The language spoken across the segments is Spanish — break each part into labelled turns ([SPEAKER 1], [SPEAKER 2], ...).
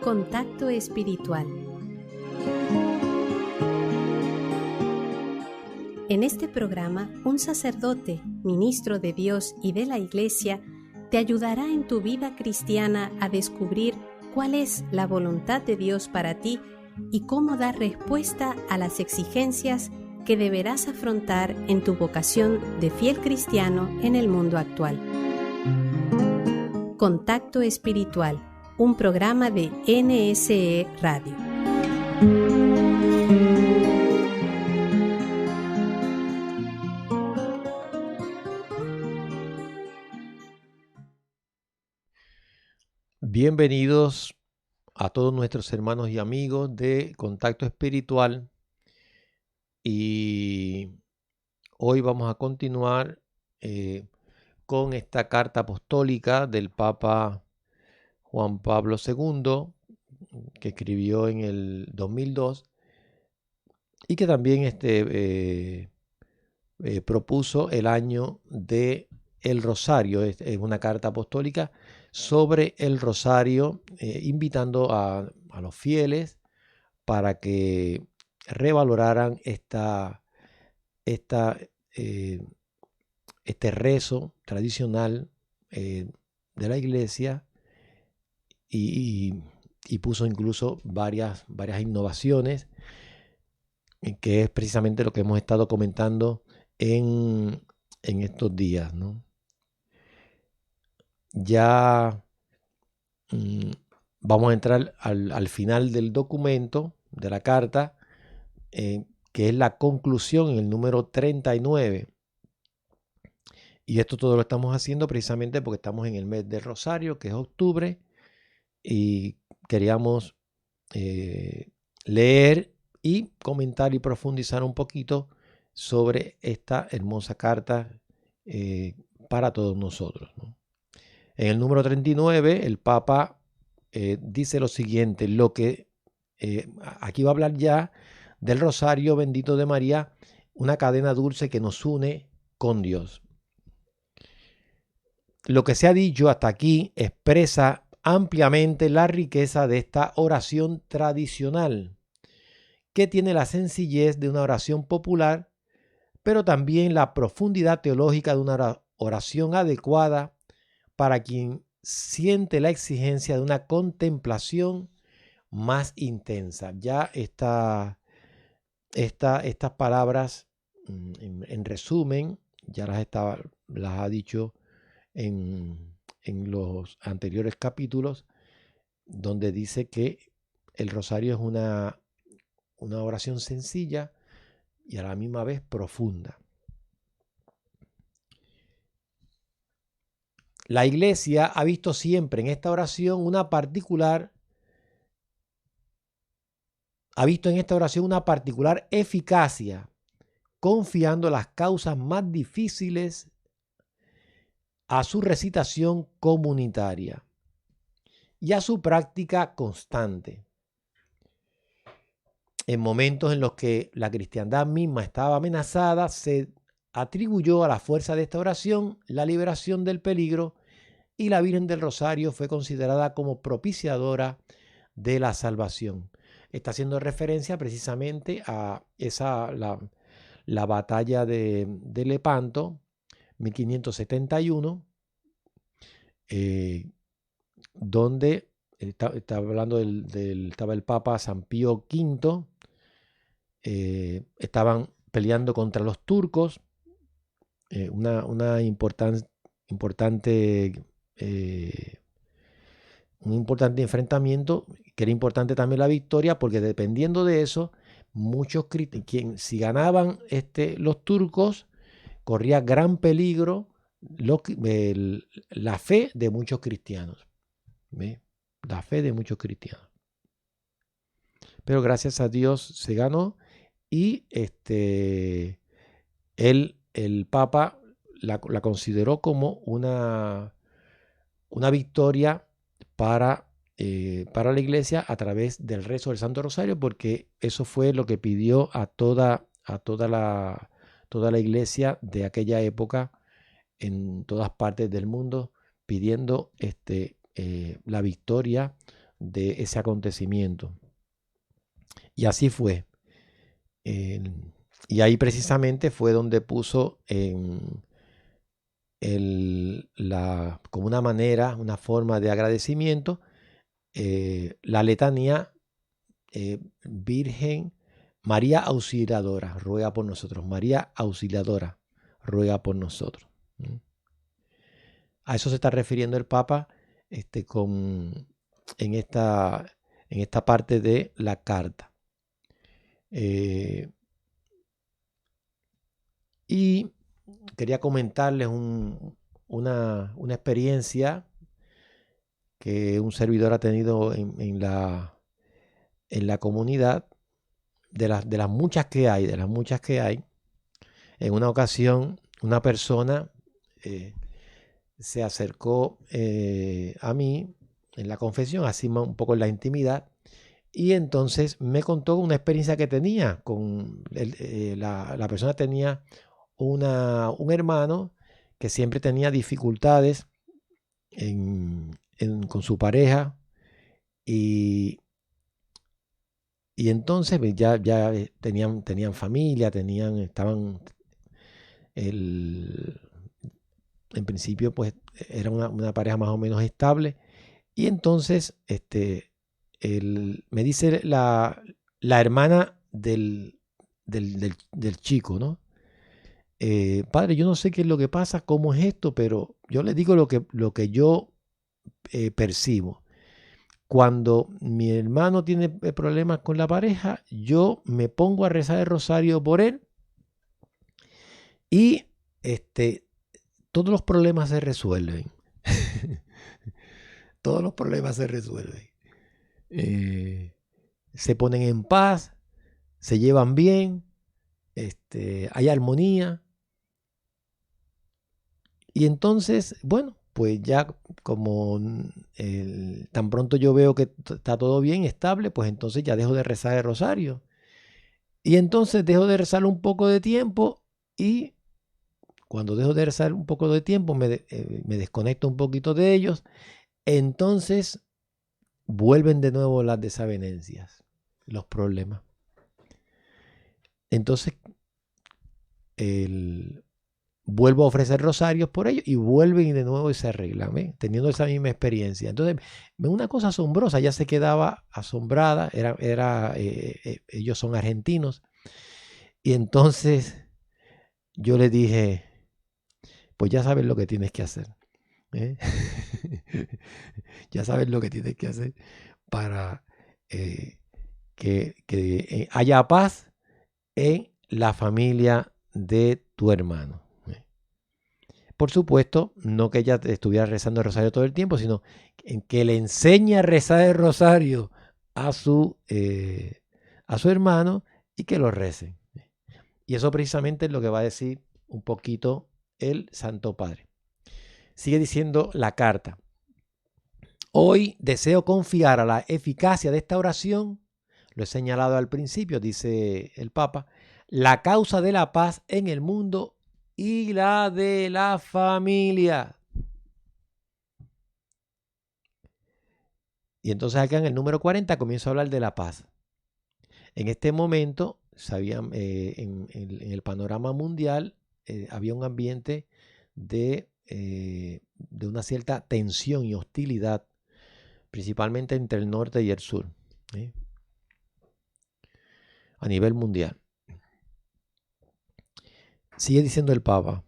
[SPEAKER 1] Contacto espiritual. En este programa, un sacerdote, ministro de Dios y de la Iglesia, te ayudará en tu vida cristiana a descubrir cuál es la voluntad de Dios para ti y cómo dar respuesta a las exigencias que deberás afrontar en tu vocación de fiel cristiano en el mundo actual. Contacto espiritual, un programa de NSE Radio.
[SPEAKER 2] Bienvenidos a todos nuestros hermanos y amigos de Contacto Espiritual, y hoy vamos a continuar con esta carta apostólica del Papa Juan Pablo II, que escribió en el 2002 y que también propuso el año de el Rosario. Es una carta apostólica sobre el Rosario, invitando a los fieles para que revaloraran este rezo tradicional de la Iglesia, y puso incluso varias innovaciones, que es precisamente lo que hemos estado comentando en estos días, ¿no? Ya vamos a entrar al final del documento, de la carta, que es la conclusión en el número 39. Y esto todo lo estamos haciendo precisamente porque estamos en el mes del Rosario, que es octubre, y queríamos leer y comentar y profundizar un poquito sobre esta hermosa carta para todos nosotros, ¿no? En el número 39, el Papa dice lo siguiente, aquí va a hablar ya del Rosario bendito de María, una cadena dulce que nos une con Dios. Lo que se ha dicho hasta aquí expresa ampliamente la riqueza de esta oración tradicional, que tiene la sencillez de una oración popular, pero también la profundidad teológica de una oración adecuada para quien siente la exigencia de una contemplación más intensa. Ya estas palabras, en resumen, ya las ha dicho en los anteriores capítulos, donde dice que el rosario es una oración sencilla y a la misma vez profunda. La Iglesia ha visto siempre en esta oración una particular eficacia, confiando las causas más difíciles a su recitación comunitaria y a su práctica constante. En momentos en los que la cristiandad misma estaba amenazada, se atribuyó a la fuerza de esta oración la liberación del peligro, y la Virgen del Rosario fue considerada como propiciadora de la salvación. Está haciendo referencia precisamente a la batalla de Lepanto, 1571, donde está hablando estaba el Papa San Pío V, estaban peleando contra los turcos, un importante enfrentamiento, que era importante también la victoria, porque dependiendo de eso, si ganaban los turcos, corría gran peligro la fe de muchos cristianos. ¿Ve? La fe de muchos cristianos. Pero gracias a Dios se ganó, y el Papa la consideró como una victoria para la Iglesia a través del rezo del Santo Rosario, porque eso fue lo que pidió a toda la Iglesia de aquella época en todas partes del mundo, pidiendo la victoria de ese acontecimiento. Y así fue. Y ahí precisamente fue donde puso como una manera, una forma de agradecimiento, la letanía Virgen María Auxiliadora, ruega por nosotros. María Auxiliadora, ruega por nosotros. A eso se está refiriendo el Papa en esta parte de la carta. Y quería comentarles una experiencia que un servidor ha tenido en la comunidad, de las muchas que hay. En una ocasión, una persona se acercó a mí en la confesión, así un poco en la intimidad, y entonces me contó una experiencia que tenía con la persona. Tenía un hermano que siempre tenía dificultades con su pareja, y entonces ya tenían familia, estaban en principio pues era una pareja más o menos estable. Y entonces me dice la hermana del chico, ¿no? Padre, yo no sé qué es lo que pasa, cómo es esto, pero yo le digo lo que yo percibo. Cuando mi hermano tiene problemas con la pareja, yo me pongo a rezar el rosario por él y todos los problemas se resuelven. Todos los problemas se resuelven. Se ponen en paz, se llevan bien, hay armonía. Y entonces, bueno, pues ya como tan pronto yo veo que está todo bien, estable, pues entonces ya dejo de rezar el rosario. Y entonces dejo de rezarlo un poco de tiempo, y cuando dejo de rezar un poco de tiempo me desconecto un poquito de ellos. Entonces vuelven de nuevo las desavenencias, los problemas. Entonces vuelvo a ofrecer rosarios por ellos y vuelven y de nuevo se arreglan, teniendo esa misma experiencia. Entonces, una cosa asombrosa, ella se quedaba asombrada, ellos son argentinos, y entonces yo le dije, pues ya sabes lo que tienes que hacer. Ya sabes lo que tienes que hacer para que haya paz en la familia de tu hermano. Por supuesto, no que ella estuviera rezando el rosario todo el tiempo, sino que le enseñe a rezar el rosario a su hermano, y que lo recen. Y eso precisamente es lo que va a decir un poquito el Santo Padre. Sigue diciendo la carta. Hoy deseo confiar a la eficacia de esta oración, lo he señalado al principio, dice el Papa, la causa de la paz en el mundo y la de la familia. Y entonces acá en el número 40 comienzo a hablar de la paz. En este momento, en el panorama mundial, había un ambiente de una cierta tensión y hostilidad, principalmente entre el norte y el sur, a nivel mundial. Sigue diciendo el Papa,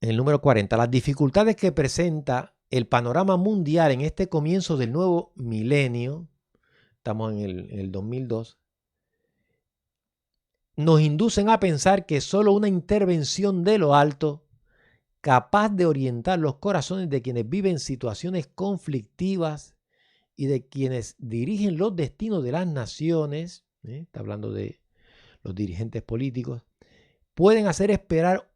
[SPEAKER 2] en el número 40, las dificultades que presenta el panorama mundial en este comienzo del nuevo milenio, estamos en el 2002, nos inducen a pensar que solo una intervención de lo alto, capaz de orientar los corazones de quienes viven situaciones conflictivas y de quienes dirigen los destinos de las naciones, está hablando de los dirigentes políticos, pueden hacer esperar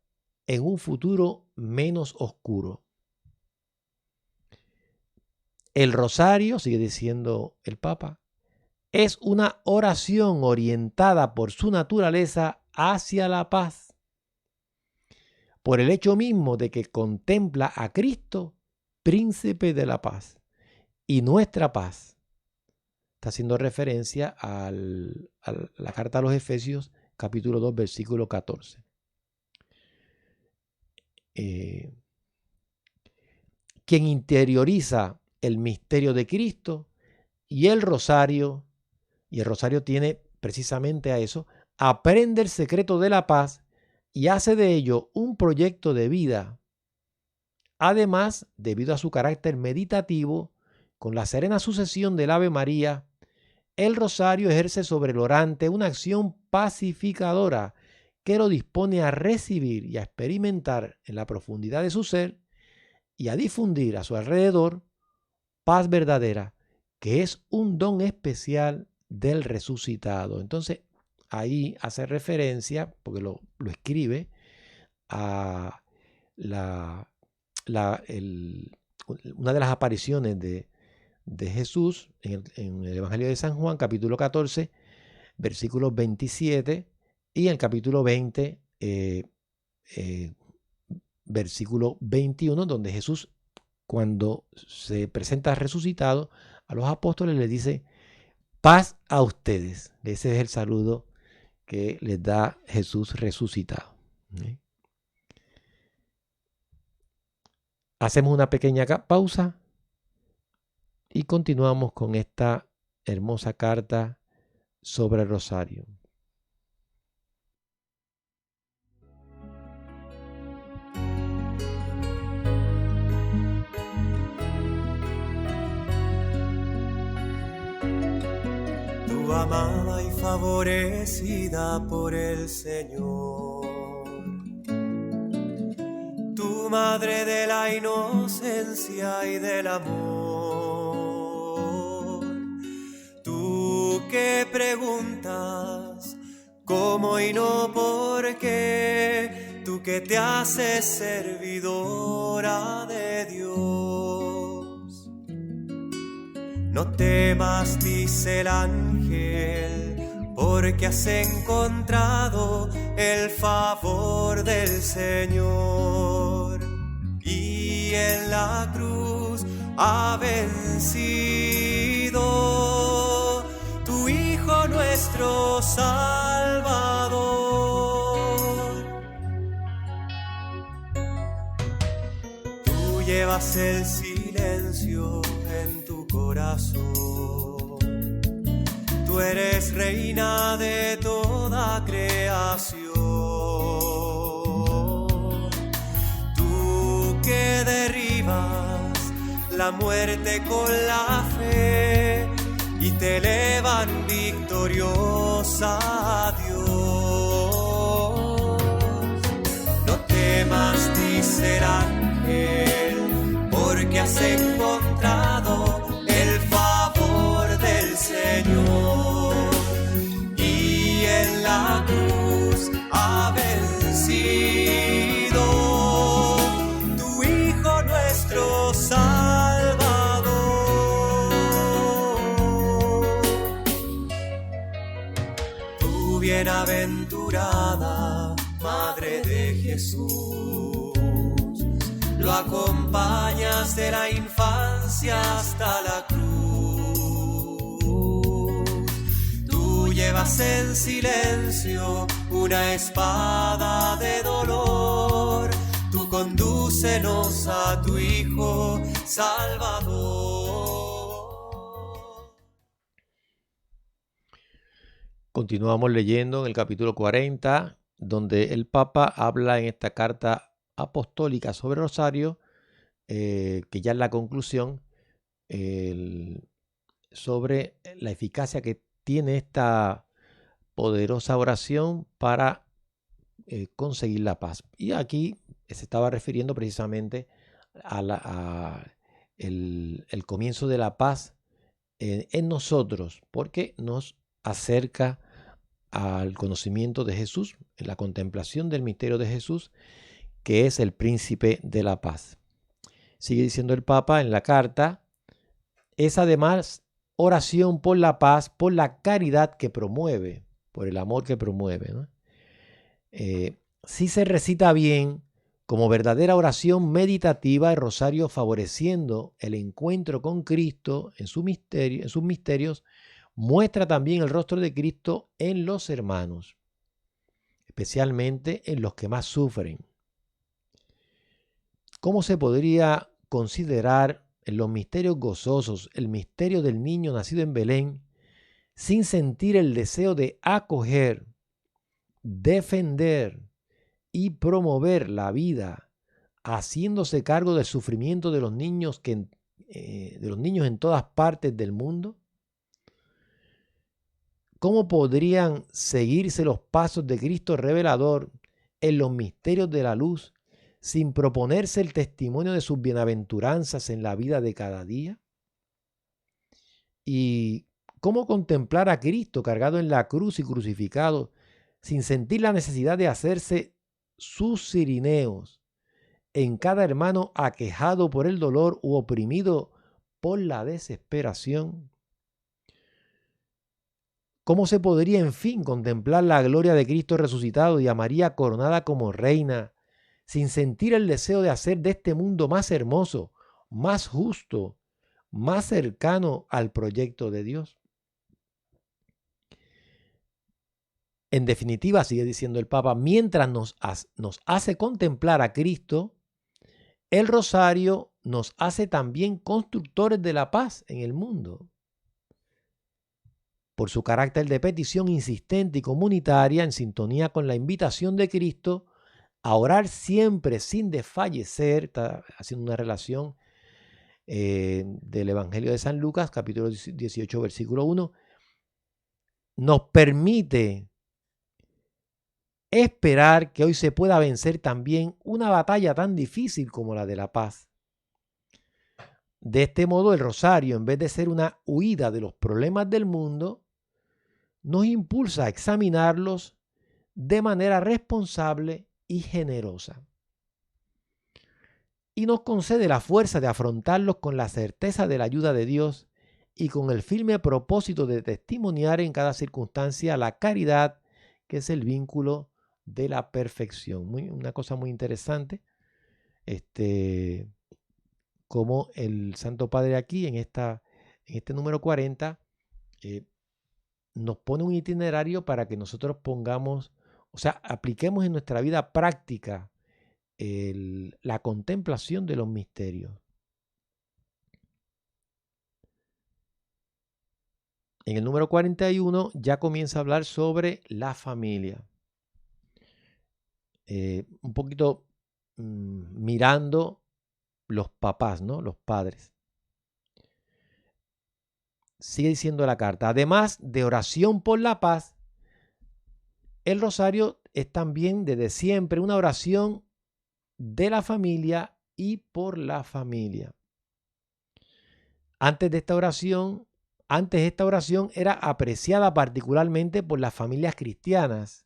[SPEAKER 2] en un futuro menos oscuro. El rosario, sigue diciendo el Papa, es una oración orientada por su naturaleza hacia la paz. por el hecho mismo de que contempla a Cristo, príncipe de la paz, y nuestra paz. Está haciendo referencia a la carta a los Efesios, capítulo 2, versículo 14. Quien interioriza el misterio de Cristo y el rosario tiene precisamente a eso, aprende el secreto de la paz y hace de ello un proyecto de vida. Además, debido a su carácter meditativo, con la serena sucesión del Ave María, el rosario ejerce sobre el orante una acción pacificadora que lo dispone a recibir y a experimentar en la profundidad de su ser y a difundir a su alrededor paz verdadera, que es un don especial del resucitado. Entonces, ahí hace referencia, porque lo escribe, a una de las apariciones de Jesús en el Evangelio de San Juan, capítulo 14, versículos 27, y en el capítulo 20, versículo 21, donde Jesús, cuando se presenta resucitado, a los apóstoles les dice: paz a ustedes. Ese es el saludo que les da Jesús resucitado. Hacemos una pequeña pausa y continuamos con esta hermosa carta sobre el rosario.
[SPEAKER 3] Tu amada y favorecida por el Señor, tu madre de la inocencia y del amor, tú que preguntas cómo y no por qué, tú que te haces servidora de Dios. No temas, dice el ángel, porque has encontrado el favor del Señor. Y en la cruz ha vencido tu Hijo nuestro Salvador. Tú llevas el silencio en tu corazón. Tú eres reina de toda creación. Tú que derribas la muerte con la fe y te elevan victoriosa a Dios. No temas, dice el ángel, porque has encontrado el favor del Señor. Y en la cruz ha vencido tu Hijo nuestro Salvador. Tu bienaventurada Madre de Jesús, lo acompañas de la infancia hasta la cruz. Tú llevas en silencio una espada de dolor. Tú condúcenos a tu Hijo Salvador.
[SPEAKER 2] Continuamos leyendo en el capítulo 40, donde el Papa habla en esta carta apostólica sobre el rosario, que ya es la conclusión, sobre la eficacia que tiene esta poderosa oración para conseguir la paz. Y aquí se estaba refiriendo precisamente a el comienzo de la paz en nosotros, porque nos acerca al conocimiento de Jesús, en la contemplación del misterio de Jesús, que es el príncipe de la paz. Sigue diciendo el Papa en la carta: es además oración por la paz, por la caridad que promueve, por el amor que promueve, ¿no? Si se recita bien, Como verdadera oración meditativa, el rosario favoreciendo el encuentro con Cristo en sus misterios, muestra también el rostro de Cristo en los hermanos, especialmente en los que más sufren. ¿Cómo se podría considerar en los misterios gozosos el misterio del niño nacido en Belén sin sentir el deseo de acoger, defender y promover la vida, haciéndose cargo del sufrimiento de los niños en todas partes del mundo? ¿Cómo podrían seguirse los pasos de Cristo revelador en los misterios de la luz sin proponerse el testimonio de sus bienaventuranzas en la vida de cada día? ¿Y cómo contemplar a Cristo cargado en la cruz y crucificado sin sentir la necesidad de hacerse sus cirineos en cada hermano aquejado por el dolor u oprimido por la desesperación? ¿Cómo se podría, en fin, contemplar la gloria de Cristo resucitado y a María coronada como reina, sin sentir el deseo de hacer de este mundo más hermoso, más justo, más cercano al proyecto de Dios? En definitiva, sigue diciendo el Papa, mientras nos hace contemplar a Cristo, el rosario nos hace también constructores de la paz en el mundo. Por su carácter de petición insistente y comunitaria, en sintonía con la invitación de Cristo a orar siempre sin desfallecer, está haciendo una relación del Evangelio de San Lucas, capítulo 18, versículo 1, nos permite esperar que hoy se pueda vencer también una batalla tan difícil como la de la paz. De este modo, el rosario, en vez de ser una huida de los problemas del mundo, nos impulsa a examinarlos de manera responsable y generosa. Y nos concede la fuerza de afrontarlos con la certeza de la ayuda de Dios y con el firme propósito de testimoniar en cada circunstancia la caridad, que es el vínculo de la perfección. Una cosa muy interesante, como el Santo Padre aquí en este número 40 nos pone un itinerario para que nosotros apliquemos en nuestra vida práctica la contemplación de los misterios. En el número 41 ya comienza a hablar sobre la familia. Un poquito mirando los papás, ¿no? Los padres. Sigue diciendo la carta, además de oración por la paz, el rosario es también desde siempre una oración de la familia y por la familia. Antes esta oración era apreciada particularmente por las familias cristianas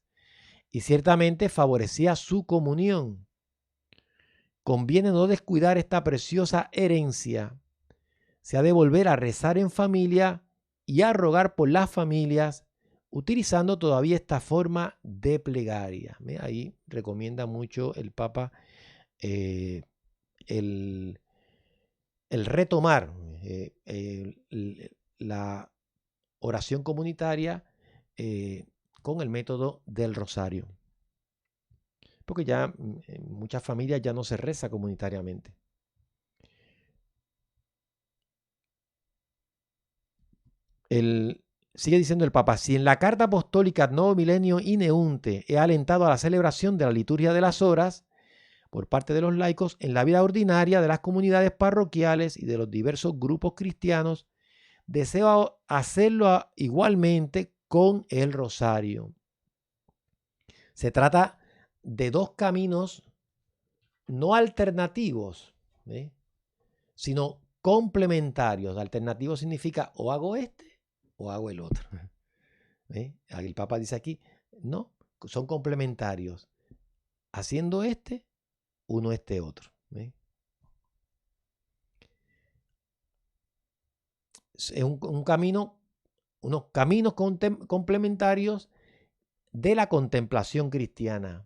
[SPEAKER 2] y ciertamente favorecía su comunión. Conviene no descuidar esta preciosa herencia. Se ha de volver a rezar en familia y a rogar por las familias, utilizando todavía esta forma de plegaria. Ahí recomienda mucho el Papa el retomar la oración comunitaria con el método del rosario. Porque ya en muchas familias ya no se reza comunitariamente. Sigue diciendo el Papa, si en la carta apostólica Ad Novo Millennio Ineunte he alentado a la celebración de la liturgia de las horas por parte de los laicos en la vida ordinaria de las comunidades parroquiales y de los diversos grupos cristianos, deseo hacerlo igualmente con el rosario. Se trata de dos caminos no alternativos, sino complementarios. Alternativo significa o hago este o hago el otro. El Papa dice aquí, no, son complementarios. Haciendo uno otro. Es un camino, unos caminos complementarios de la contemplación cristiana.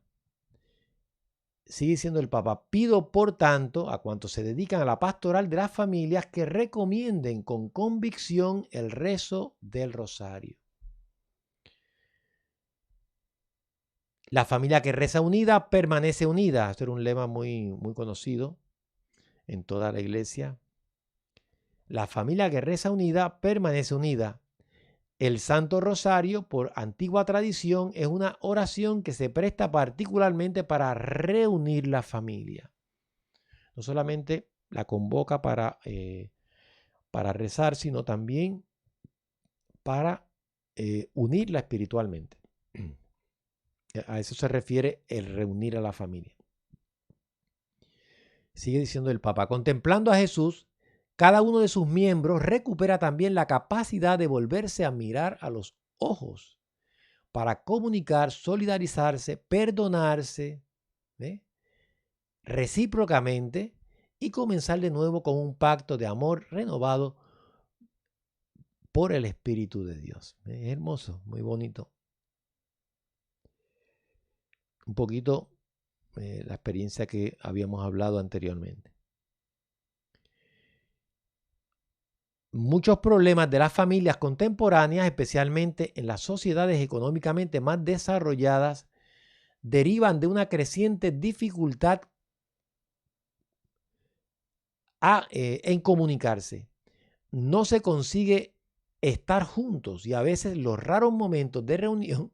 [SPEAKER 2] sigue diciendo el Papa, pido por tanto a cuantos se dedican a la pastoral de las familias que recomienden con convicción el rezo del rosario. La familia que reza unida permanece unida. Esto era un lema muy conocido en toda la iglesia. La familia que reza unida permanece unida. El Santo Rosario, por antigua tradición, es una oración que se presta particularmente para reunir la familia. No solamente la convoca para rezar, sino también para unirla espiritualmente. A eso se refiere el reunir a la familia. Sigue diciendo el Papa, contemplando a Jesús, cada uno de sus miembros recupera también la capacidad de volverse a mirar a los ojos para comunicar, solidarizarse, perdonarse, recíprocamente y comenzar de nuevo con un pacto de amor renovado por el Espíritu de Dios. Es hermoso, muy bonito. Un poquito la experiencia que habíamos hablado anteriormente. Muchos problemas de las familias contemporáneas, especialmente en las sociedades económicamente más desarrolladas, derivan de una creciente dificultad en comunicarse. No se consigue estar juntos y a veces los raros momentos de reunión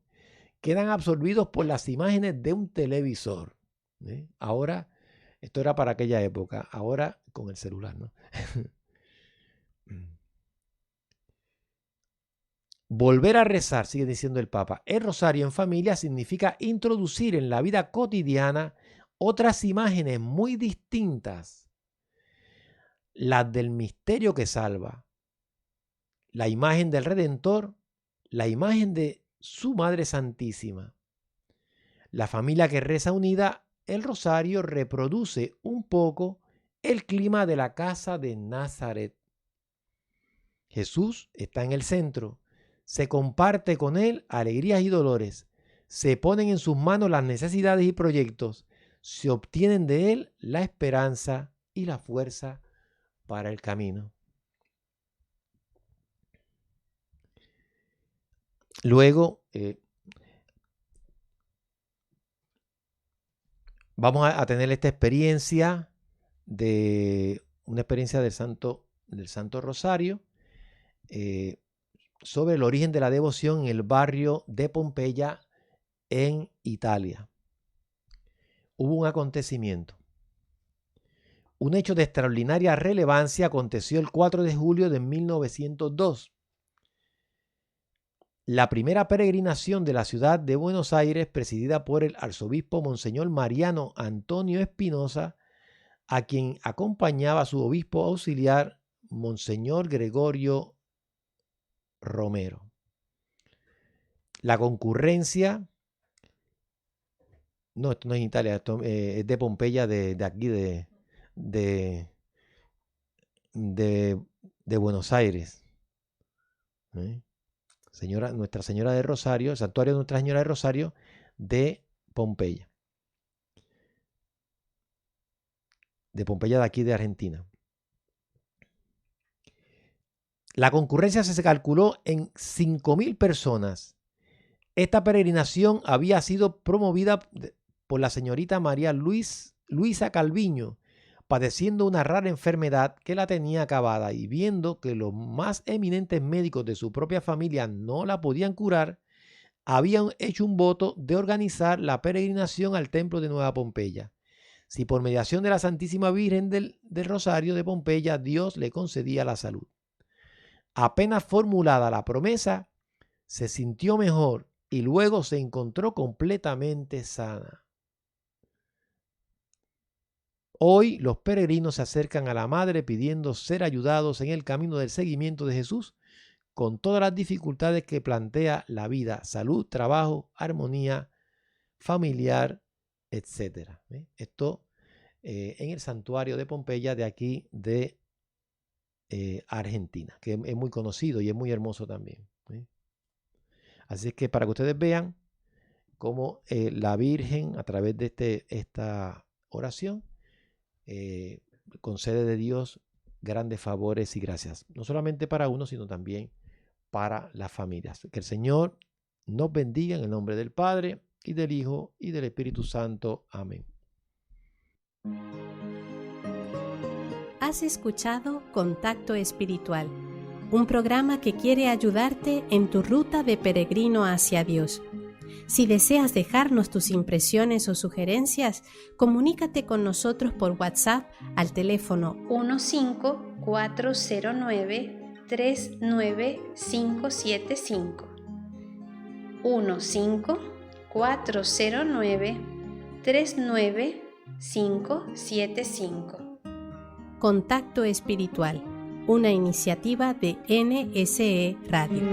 [SPEAKER 2] quedan absorbidos por las imágenes de un televisor. Ahora, esto era para aquella época, ahora con el celular, ¿no? Volver a rezar, sigue diciendo el Papa, el rosario en familia significa introducir en la vida cotidiana otras imágenes muy distintas, las del misterio que salva, la imagen del Redentor, la imagen de su Madre Santísima. La familia que reza unida, el rosario reproduce un poco el clima de la casa de Nazaret. Jesús está en el centro. Se comparte con él alegrías y dolores. Se ponen en sus manos las necesidades y proyectos. Se obtienen de él la esperanza y la fuerza para el camino. Luego, vamos a tener esta experiencia una experiencia del Santo Rosario sobre el origen de la devoción en el barrio de Pompeya, en Italia. Hubo un acontecimiento. Un hecho de extraordinaria relevancia aconteció el 4 de julio de 1902. La primera peregrinación de la ciudad de Buenos Aires, presidida por el arzobispo Monseñor Mariano Antonio Espinosa, a quien acompañaba su obispo auxiliar, Monseñor Gregorio Romero. La concurrencia, no, esto no es en Italia, esto es de Pompeya, de aquí, de Buenos Aires. Nuestra Señora de Rosario, el santuario de Nuestra Señora de Rosario de Pompeya. De Pompeya, de aquí de Argentina. La concurrencia se calculó en 5.000 personas. Esta peregrinación había sido promovida por la señorita María Luisa Calviño, padeciendo una rara enfermedad que la tenía acabada, y viendo que los más eminentes médicos de su propia familia no la podían curar, habían hecho un voto de organizar la peregrinación al templo de Nueva Pompeya. Si por mediación de la Santísima Virgen del Rosario de Pompeya Dios le concedía la salud. Apenas formulada la promesa, se sintió mejor y luego se encontró completamente sana. Hoy los peregrinos se acercan a la Madre pidiendo ser ayudados en el camino del seguimiento de Jesús con todas las dificultades que plantea la vida, salud, trabajo, armonía familiar, etc. Esto en el santuario de Pompeya de aquí de Argentina, que es muy conocido y es muy hermoso también. Así que para que ustedes vean cómo la Virgen, a través de esta oración, concede de Dios grandes favores y gracias, no solamente para uno, sino también para las familias. Que el Señor nos bendiga en el nombre del Padre, y del Hijo, y del Espíritu Santo. Amén.
[SPEAKER 1] Has escuchado Contacto Espiritual, un programa que quiere ayudarte en tu ruta de peregrino hacia Dios. Si deseas dejarnos tus impresiones o sugerencias, comunícate con nosotros por WhatsApp al teléfono 15409-39575. 15409-39575. Contacto Espiritual, una iniciativa de NSE Radio.